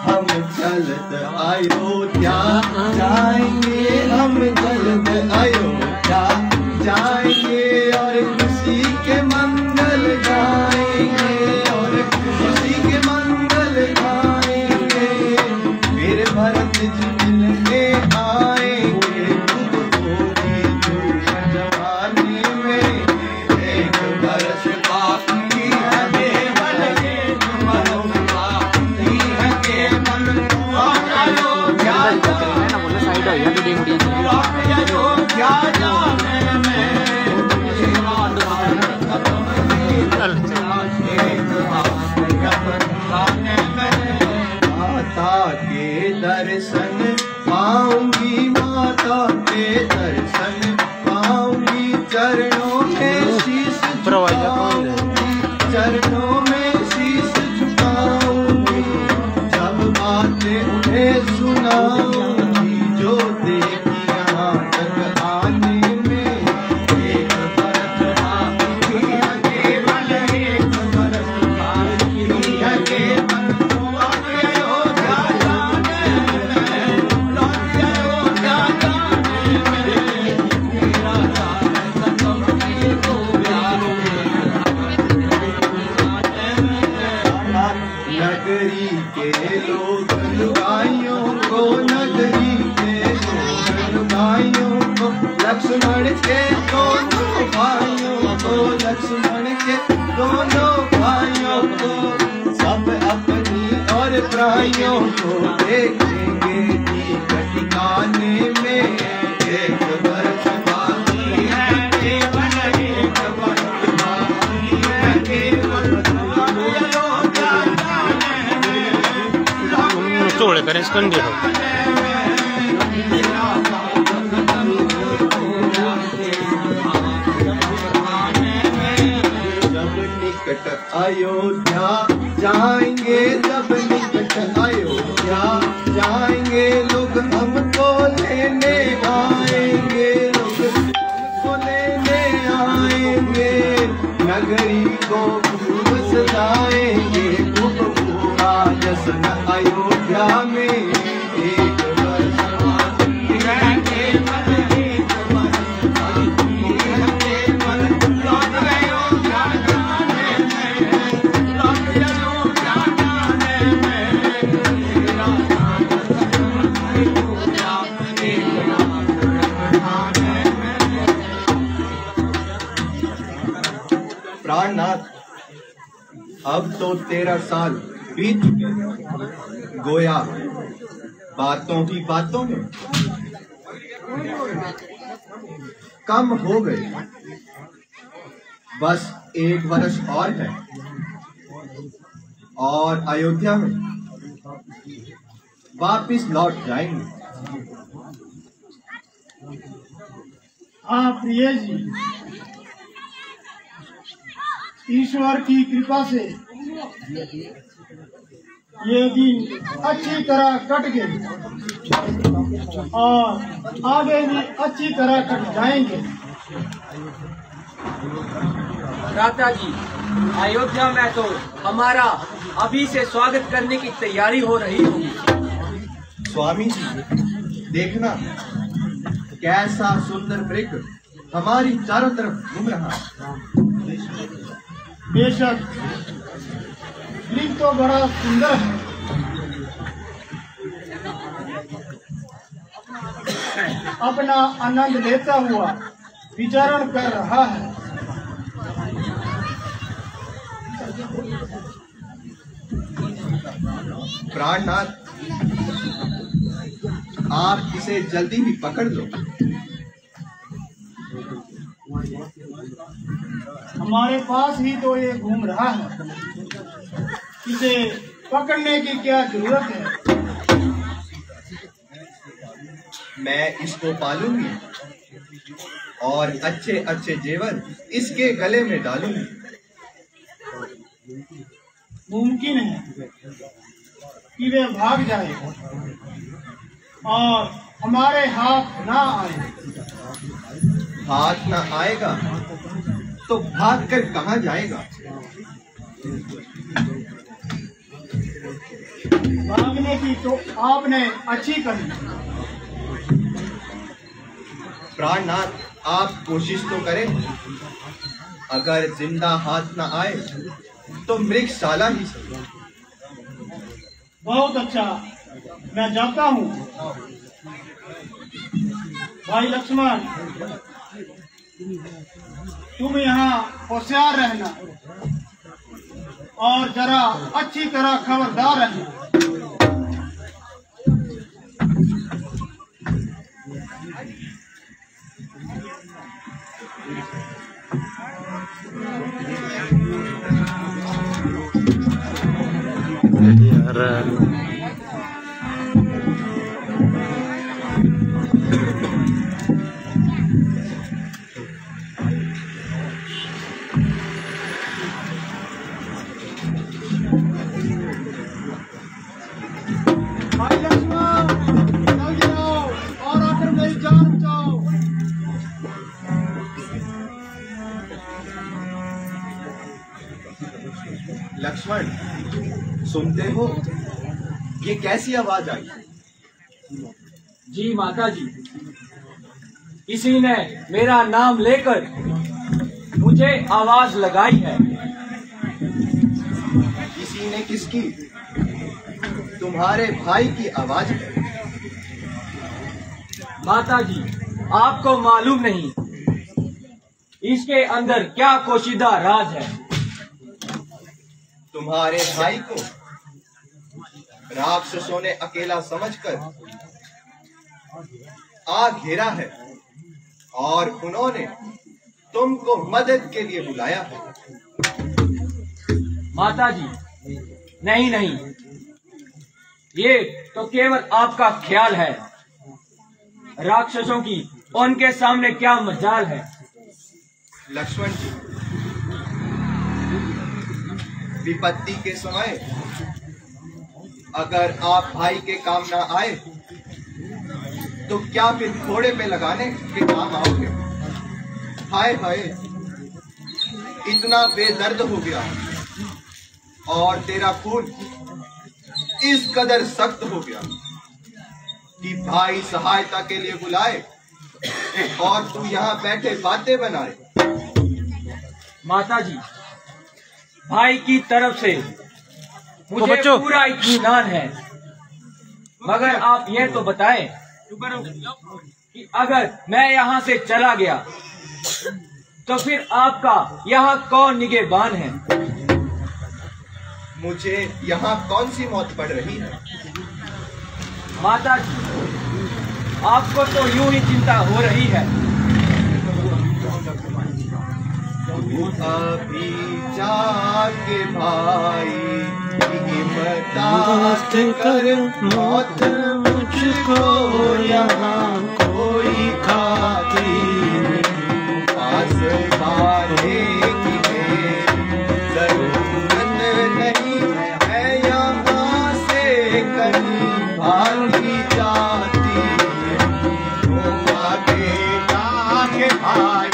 हम जल्द अयोध्या जाएंगे, हम जल्द अयोध्या जाएंगे और खुशी के मंगल गाएंगे, और खुशी के मंगल गाएंगे। फिर भरत जी मिलने आएंगे, तुमको भी जवानी में एक बरस बाकी है केवल, ये माता के दर्शन पाऊंगी, माता के दर्शन पाऊंगी, चरणों में शीश झुकाऊंगी, चरणों में शीश झुकाऊंगी। जब बातें उन्हें सुनाऊंगी जो देखी यहाँ तक आने में, एक बरस बाकी है केवल, एक बरस बाकी है केवल। नगरी के लोग लुगाइयों को, नगरी के लोग लुगाइयों को, लक्ष्मण के दोनों भाइयों को, लक्ष्मण के दोनों भाइयों को, सब अपनी और पराइयों को देखेंगे ठिकाने में। एक बरस बाकी है केवल, एक बरस बाकी है केवल। थोड़े करें स्कंदे हो जब निकट अयोध्या जाएंगे, जब निकट अयोध्या जाएंगे, लोग हमको लेने आएंगे, लोग हमको लेने आएंगे। नगरी को खूब सजाएंगे, खूब पूरा जश्न अयोध्या में। एक बरस बाकी है केवल, एक बरस बाकी है केवल। लौट अयोध्या जाने में, लौट अयोध्या जाने में, तेरा प्राणनाथ, अब तो 13 साल बीत चुके, गोया बातों ही बातों में कम हो गए। बस एक वर्ष और है और अयोध्या में वापिस लौट जाएंगे। हाँ प्रिय जी, ईश्वर की कृपा से ये दिन अच्छी तरह कट गए और आगे भी अच्छी तरह कट जाएंगे। भ्राता जी, अयोध्या में तो हमारा अभी से स्वागत करने की तैयारी हो रही होगी। स्वामी जी, देखना कैसा सुंदर वृक्ष हमारी चारों तरफ घूम रहा है। बेशक वृक्ष तो बड़ा सुंदर है, अपना आनंद लेता हुआ विचरण कर रहा है। प्राणनाथ, आप इसे जल्दी ही पकड़ लो। हमारे पास ही तो ये घूम रहा है, इसे पकड़ने की क्या जरूरत है। मैं इसको पालूंगी और अच्छे अच्छे जेवर इसके गले में डालूंगी। मुमकिन है कि वे भाग जाए और हमारे हाथ ना आए। हाथ ना आएगा तो भाग कर कहाँ जाएगा? भागने की तो आपने अच्छी कही। प्राणनाथ, आप कोशिश तो करें। अगर जिंदा हाथ न आए तो मृगशाला ही सही। बहुत अच्छा, मैं जाता हूँ। भाई लक्ष्मण, तुम यहाँ होशियार रहना और जरा अच्छी तरह खबरदार रहना। भाई लक्ष्मण, जल्दी आओ और आकर मेरी जान बचाओ। लक्ष्मण, सुनते हो? ये कैसी आवाज आई? जी माता जी, किसी ने मेरा नाम लेकर मुझे आवाज लगाई है। किसी ने किसकी? तुम्हारे भाई की आवाज है। माता जी, आपको मालूम नहीं इसके अंदर क्या पोशीदा राज है। तुम्हारे भाई को राक्षसों ने अकेला समझकर आ घेरा है और उन्होंने तुमको मदद के लिए बुलाया है। माता जी, नहीं नहीं, ये तो केवल आपका ख्याल है। राक्षसों की उनके सामने क्या मजाल है। लक्ष्मण जी, विपत्ति के समय अगर आप भाई के काम ना आए तो क्या फिर घोड़े पे लगाने के काम आओगे? हाय हाय, इतना बेदर्द हो गया और तेरा खून इस कदर सख्त हो गया कि भाई सहायता के लिए बुलाए और तू यहाँ बैठे बातें बनाए। माता जी, भाई की तरफ से मुझे पूरा इत्मीनान है, मगर आप ये तो बताएं कि अगर मैं यहाँ से चला गया तो फिर आपका यहाँ कौन निगहबान है? मुझे यहाँ कौन सी मौत पड़ रही है? माता जी, आपको तो यूं ही चिंता हो रही है। अभी जाके भाई हिम्मत कर, मौत मुझको यहाँ कोई खाती पास बारे की जरूरत नहीं है, यहाँ से कहीं भागी जाती आगे जाके भाई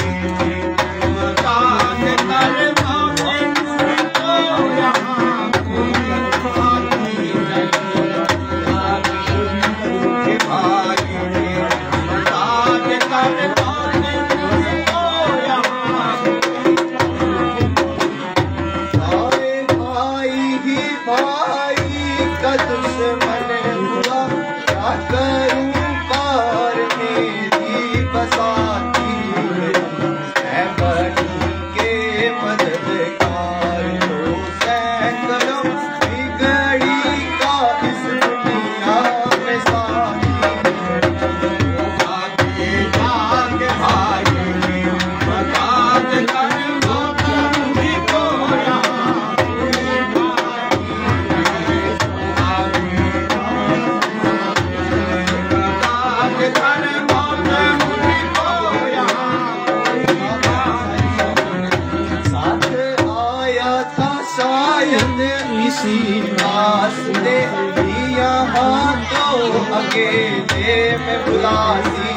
अकेले में बुलाती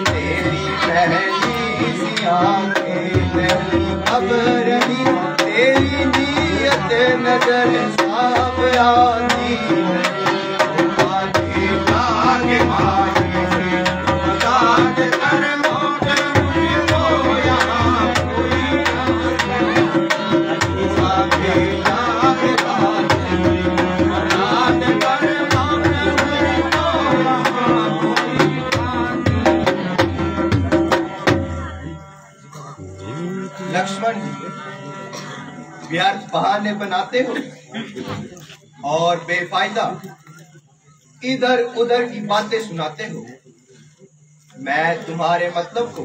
तेरी पहली सी आंखें नहीं अब रही, तेरी नीयत नजर साफ आती है। लक्ष्मण जी, व्यर्थ बहाने बनाते हो और बेफायदा इधर उधर की बातें सुनाते हो। मैं तुम्हारे मतलब को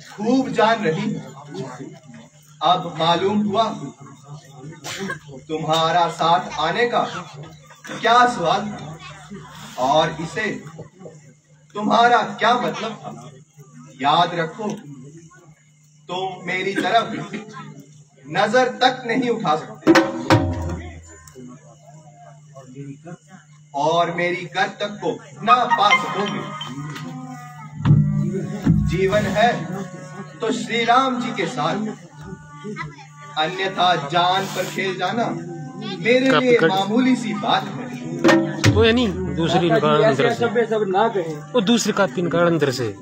खूब जान रही हूँ। अब मालूम हुआ तुम्हारा साथ आने का क्या सवाल था और इसे तुम्हारा क्या मतलब था। याद रखो, तुम मेरी तरफ नजर तक नहीं उठा सकते और मेरी कर तक को ना पा सकोगे। जीवन है तो श्री राम जी के साथ, अन्यथा जान पर खेल जाना मेरे लिए मामूली सी बात है। वो है नहीं दूसरी निकाल अंदर से, सब ना कहे वो दूसरी कापी निकाल अंदर से।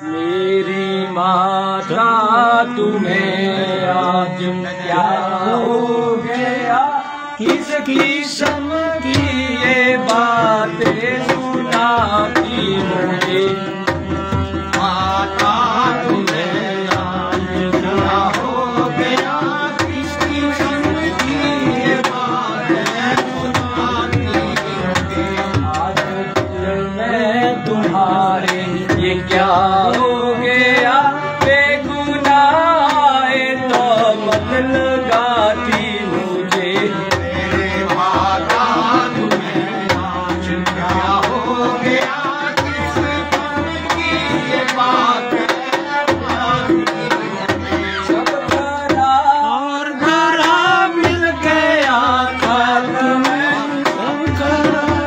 मेरी माता तुम्हें आज क्या हो गया, किस किस्म की ये बातें सुनाती मुझे। माता तुम्हें आज क्या हो गया, किस किस्म की ये बातें सुनाती मुझे। आज मैं तुम्हारे ये क्या हो गया, बेगुनाह तो मत लगाती मुझे। मेरे माता तुम्हें आज क्या हो गया, किस कम की ये बात सब करार धरा मिल गया खाक में,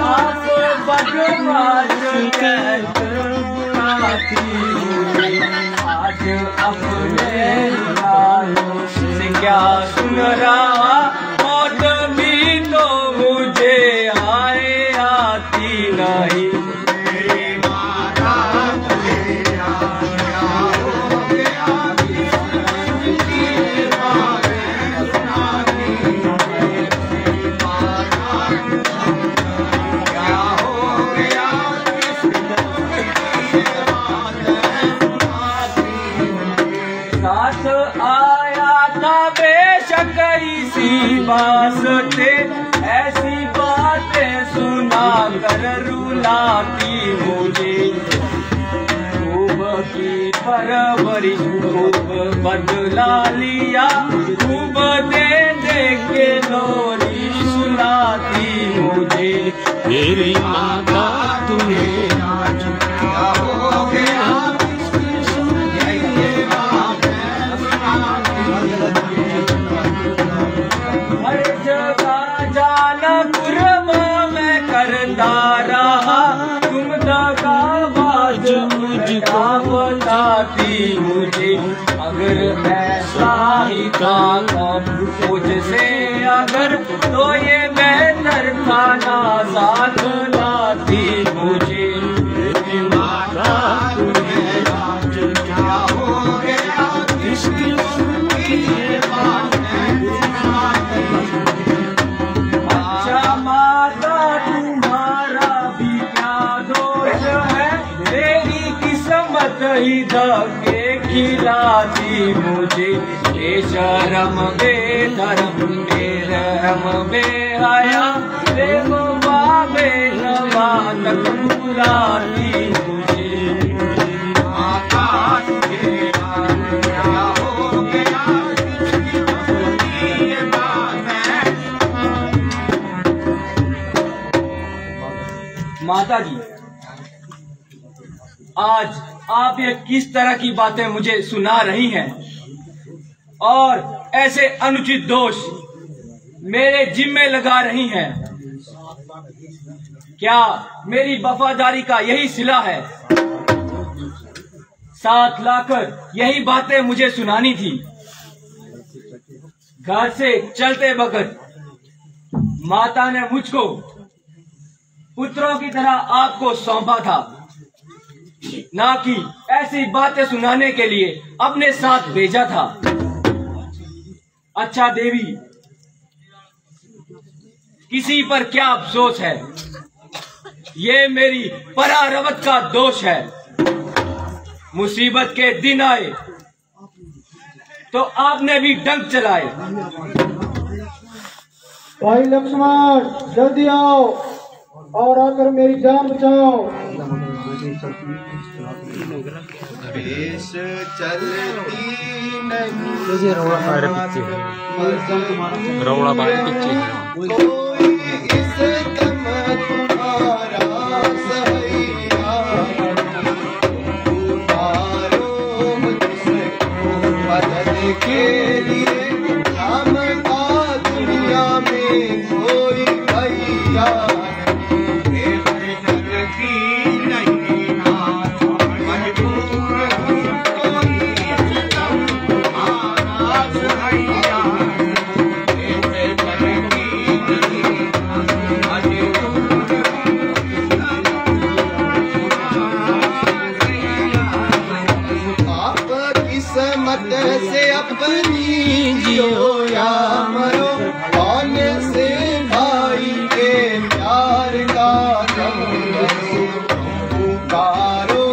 आप बदमाश आज अपने हालों से क्या सुन रहा, मौत भी तो मुझे आए आती नहीं। मेरी माता तुम्हें आज क्या हो गया, किस की बातें सुनाती मुझे। मेरी माता क्या हो गया, साथ आया था बेशक इसी वास्ते, ऐसी बातें सुना कर रुलाती मुझे। खूब की परवरिश खूब बदला लिया, खूब दे दे के लोरी सुनाती मुझे। मेरी माता तुम्हें आज क्या हो गया, हर जगह जाना कुर्बान मैं करता रहा, तुम दगाबाज मुझको बताती मुझे। अगर ऐसा ही था मुझसे अगर, तो ये बेहतर था ना साथ लाती मुझे। माता तुम्हें आज क्या हो गया, किसकी ये बातें सुनाती। अच्छा माता तुम्हारा भी क्या दोष है, मेरी किस्मत ही धक्के खिलाती मुझे। बेशरम बेधर्म बेरहम बेहया, बेवफा बेनवा तक बुलाती मुझे। माता तुम्हें क्या हो गया, ये बात है। माता जी, आज आप ये किस तरह की बातें मुझे सुना रही हैं और ऐसे अनुचित दोष मेरे जिम्मे लगा रही हैं। क्या मेरी वफादारी का यही सिला है? साथ लाकर यही बातें मुझे सुनानी थी। घर से चलते वक्त माता ने मुझको पुत्रों की तरह आपको सौंपा था, ना कि ऐसी बातें सुनाने के लिए अपने साथ भेजा था। अच्छा देवी, किसी पर क्या अफसोस है? ये मेरी परारवत का दोष है। मुसीबत के दिन आए तो आपने भी डंक चलाए। भाई लक्ष्मण, जल्दी आओ और आकर मेरी जान बचाओ। रेस चलती नहीं, जैसे रौला बाहर पीछे है, रौला बाहर पीछे है। कोई इस दम तुम्हारा सहारा, पुकारो जिसको मदद के लिए, नाम का दुनिया में कोई भैया से अपनी जियो या मरो, कौन से भाई के प्यार का पुकारो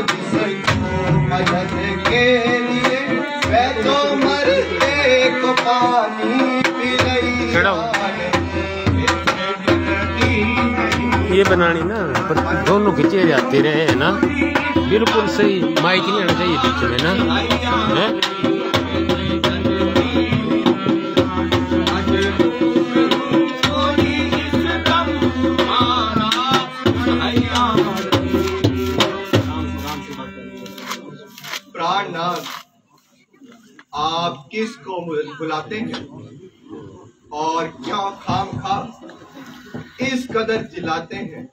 जिसको मदद के लिए, वह तो मरते को पानी पिलाइया। ये बनानी ना, पर दोनों खींचे जाते रहे है ना, बिल्कुल सही। माइक नहीं आना चाहिए बीच में ना, है? प्राणनाथ, आप किसको बुलाते हैं और क्यों खामखा इस कदर चिल्लाते हैं?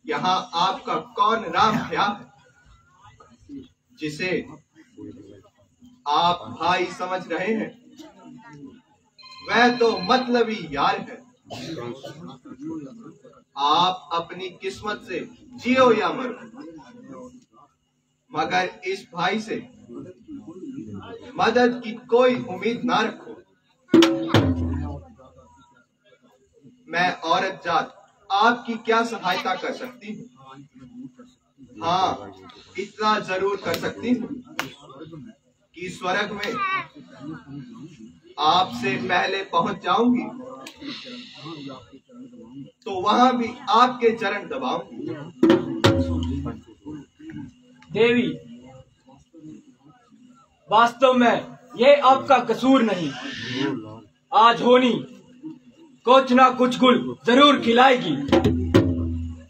यहाँ आपका कौन राम क्या है जिसे आप भाई समझ रहे हैं? वह तो मतलबी यार है। आप अपनी किस्मत से जियो या मरो, मगर इस भाई से मदद की कोई उम्मीद ना रखो। मैं औरत जात आपकी क्या सहायता कर सकती हूँ? हाँ, इतना जरूर कर सकती हूँ कि स्वर्ग में आपसे पहले पहुंच जाऊंगी तो वहां भी आपके चरण दबाऊंगी। देवी, वास्तव में ये आपका कसूर नहीं। आज होनी कुछ ना कुछ गुल जरूर खिलाएगी,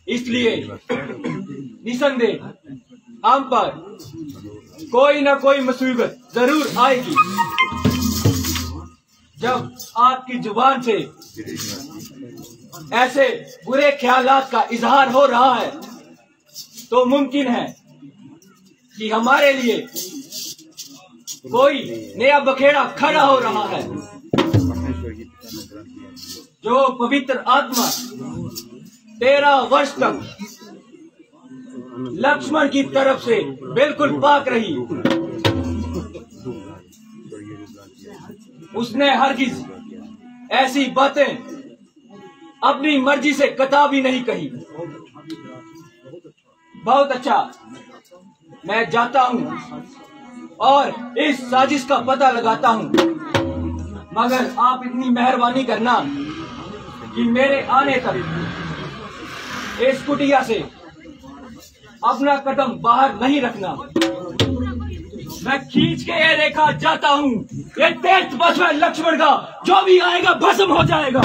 इसलिए निसंदेह हम पर कोई ना कोई मुसीबत जरूर आएगी। जब आपकी जुबान से ऐसे बुरे ख्यालात का इजहार हो रहा है तो मुमकिन है कि हमारे लिए कोई नया बखेड़ा खड़ा हो रहा है। जो पवित्र आत्मा 13 वर्ष तक लक्ष्मण की तरफ से बिल्कुल पाक रही, उसने हरगिज ऐसी बातें अपनी मर्जी से कतई नहीं कही। बहुत अच्छा, मैं जाता हूँ और इस साजिश का पता लगाता हूँ, मगर आप इतनी मेहरबानी करना कि मेरे आने तक इस कुटिया से अपना कदम बाहर नहीं रखना। मैं खींच के ये रेखा जाता हूँ, ये तेज बस है लक्ष्मण का, जो भी आएगा भस्म हो जाएगा।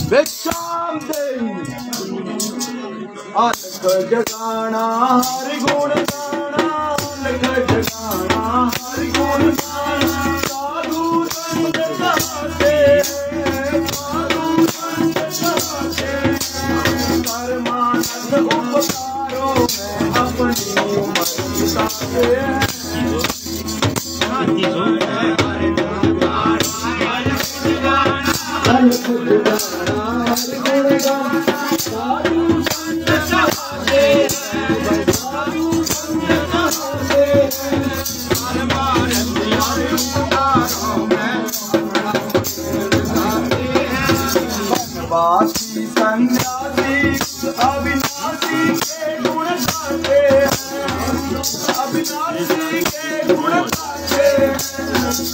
भिक्षाम देहि अलख जगाना हरि गुण गाना, अलख जगाना हरि गुण गाना। साधु संत गाते, साधु संत गाते, परमानंद उपकारों में अपनी उम्र बिताते। बासी सन्यासी अविनाशी के गुण गाते, अविनाशी के गुण गाते।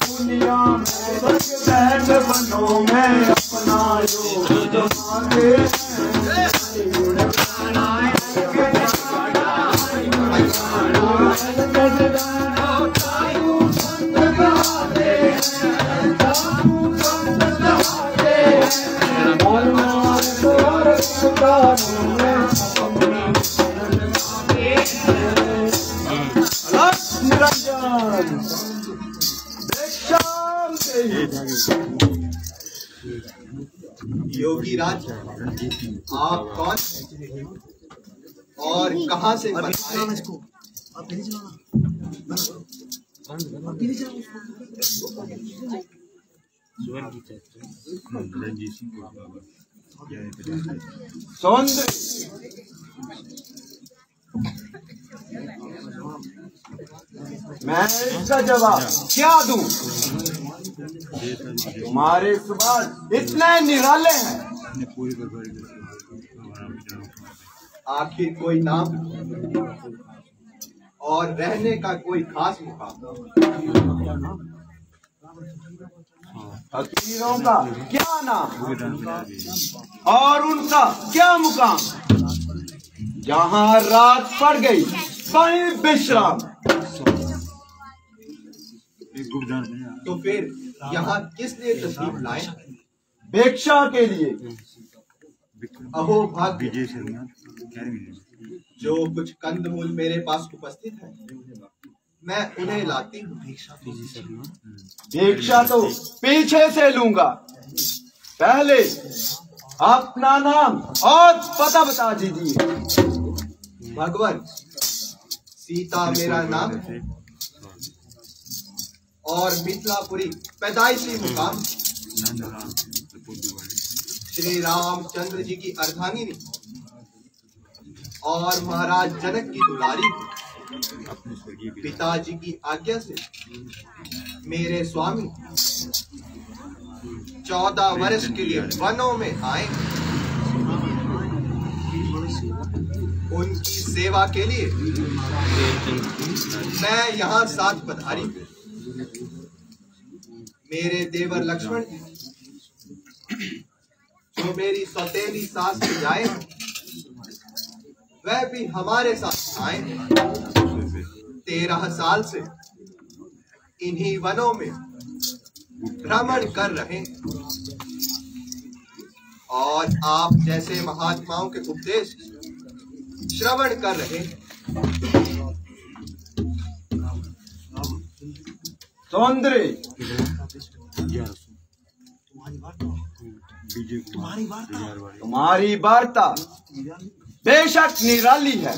दुनिया में बस बैठ बनों में अपना योग जमाते। गुण गाना योगी राज, आप कौन और कहां से पधारे? सौंदर्य मैं इसका जवाब क्या दूं? तुम्हारे सवाल इतने निराले हैं। आखिर कोई नाम और रहने का कोई खास मुकाम? फकीरों का क्या नाम और उनका क्या मुकाम? जहाँ रात पड़ गई वहीं विश्राम। तो फिर यहाँ किस लिए तशरीफ लाए? भिक्षा के लिए। अहो भाग्य, जो कुछ कंदमूल मेरे पास उपस्थित है मैं उन्हें लाती हूँ। भिक्षा तो पीछे से लूंगा, पहले अपना नाम और पता बता दीजिए। भगवान, सीता मेरा नाम है और मिथिलापुरी पैदाइशी मुकाम। श्री रामचंद्र जी की अर्धांगिनी और महाराज जनक की दुलारी। पिताजी की आज्ञा से मेरे स्वामी 14 वर्ष के लिए वनों में आए। उनकी सेवा के लिए मैं यहाँ साथ पधारी। मेरे देवर लक्ष्मण जी जो मेरी सौतेली सास से जाए वह भी हमारे साथ आए। 13 साल से इन्हीं वनों में भ्रमण कर रहे और आप जैसे महात्माओं के उपदेश श्रवण कर रहे। सौंदर्य, तुम्हारी वार्ता बेशक निराली है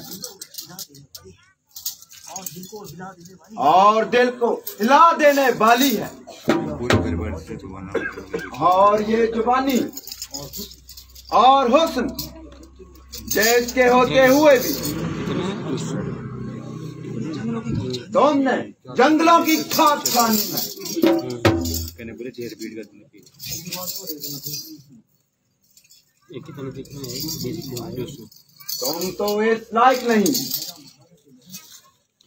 और दिल को हिला देने वाली है। और ये जुबानी और हुस्न देश के होते हुए भी तुमने जंगलों की खाद खानी है। तुम तो इस लायक नहीं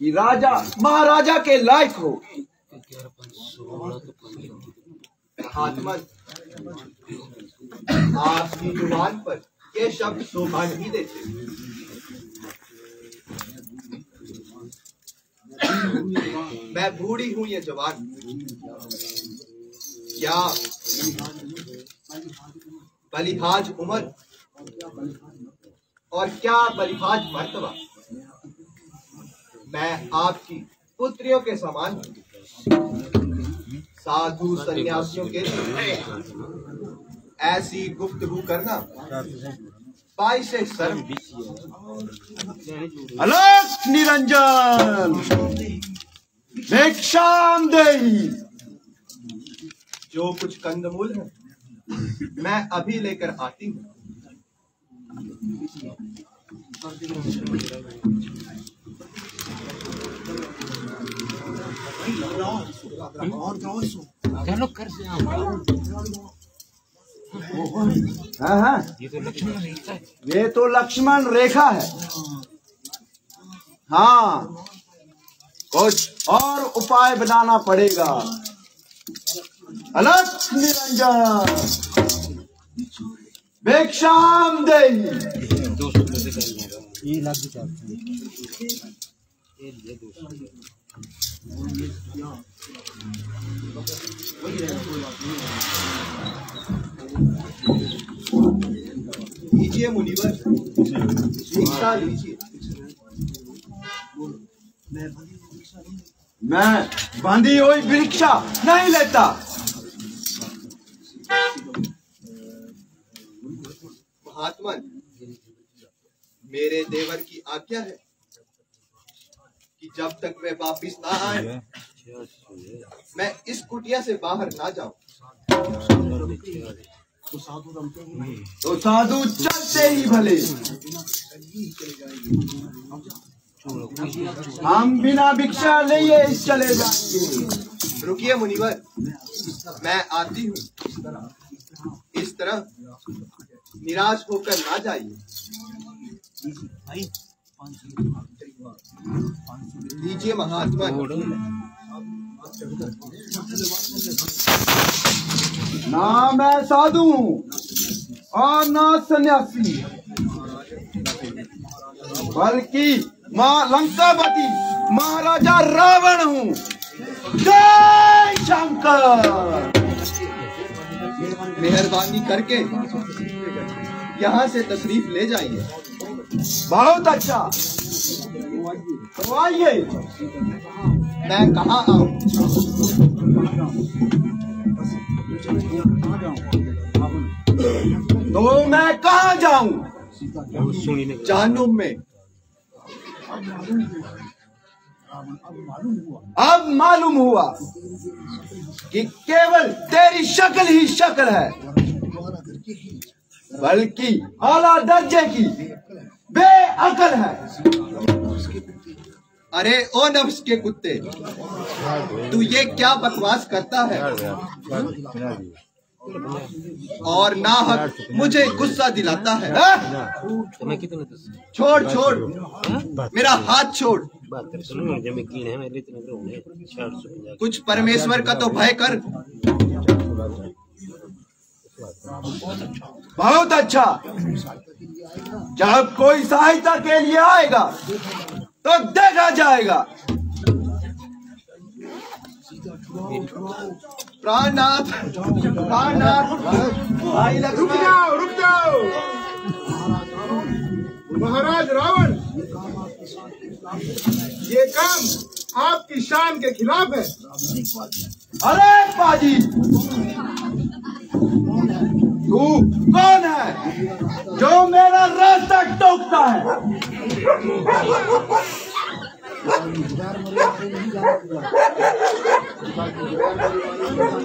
कि राजा महाराजा के लायक हो। महात्मा, आपकी जुबान पर ये शब्द शोभा नहीं देते। मैं बूढ़ी हूं ये जवान, क्या बलिहाज उम्र और क्या बलिहाज मर्तबा। मैं आपकी पुत्रियों के समान साधु सन्यासियों के लिए ऐसी गुफ्तगू करना बाइसे शर्म। अलख निरंजन भिक्षाम देहि। जो कुछ कंदमूल है मैं अभी लेकर आती हूँ। चलो कर से हाँ, ये तो लक्ष्मण रेखा है। ये तो लक्ष्मण रेखा है। हाँ, कुछ और उपाय बनाना पड़ेगा। अलख निरंजन भिक्षाम देहि। 200 से कर ये लाख ये 200 लीजिए मुनिवर, भिक्षा लीजिए। मैं बांधी हुई भिक्षा नहीं लेता। महात्मा, मेरे देवर की आज्ञा है कि जब तक वे वापिस ना आए मैं इस कुटिया से बाहर ना जाऊं। तो साधु चलते ही भले, हम बिना भिक्षा लिए चले जाएंगे। रुकिए मुनिवर, मैं आती हूँ। इस तरह निराश होकर ना जाइए। लीजिए महात्मा। ना मैं साधु हूँ और ना सन्यासी, बल्कि माँ लंकापति महाराजा रावण हूँ। जय शंकर। मेहरबानी करके यहाँ से तशरीफ ले जाइए। बहुत अच्छा, तो आइए। मैं कहाँ आऊँ? तो मैं कहाँ जाऊँ? जानूम में। अब मालूम हुआ कि केवल तेरी शक्ल ही शक्ल है, बल्कि आला दर्जे की बेअकल है। अरे ओ नफ्स के कुत्ते, तू ये क्या बकवास करता है और नाहक मुझे गुस्सा दिलाता है। छोड़ छोड़, मेरा हाथ छोड़। कुछ परमेश्वर का तो भय कर। बहुत अच्छा, जब कोई सहायता के लिए आएगा तो देखा जाएगा। प्राणनाथ, प्राणनाथ, भाई रुक जाओ, रुक जाओ। महाराज रावण, ये काम आपकी शान के खिलाफ है। अरे बाजी, तू कौन है जो मेरा रास्ता टोकता है?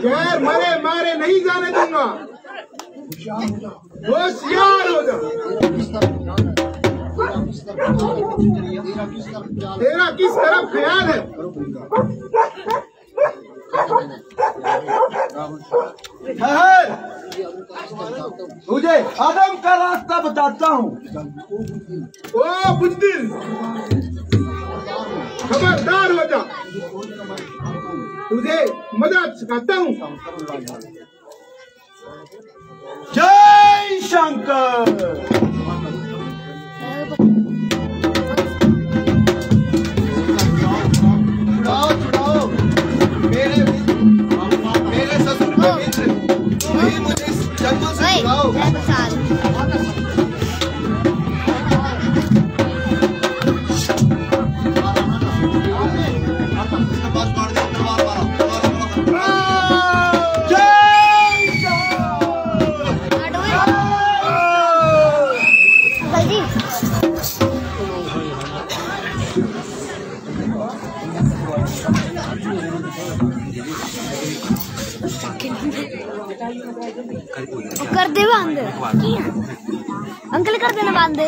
गैर मरे मारे नहीं जाने दूंगा। होशियार हो जा। तेरा किस तरफ ख्याल है? तुझे आदम का रास्ता बताता हूँ। ओ बुज़दिल, खबरदार हो जा। तुझे मजाक सिखाता हूँ। जय शंकर। छुड़ाओ मेरे ससुर के मित्र, तुम ही मुझे इस जंगल से छुड़ाओ। कर दे बंद अंकल, कर देना बंद।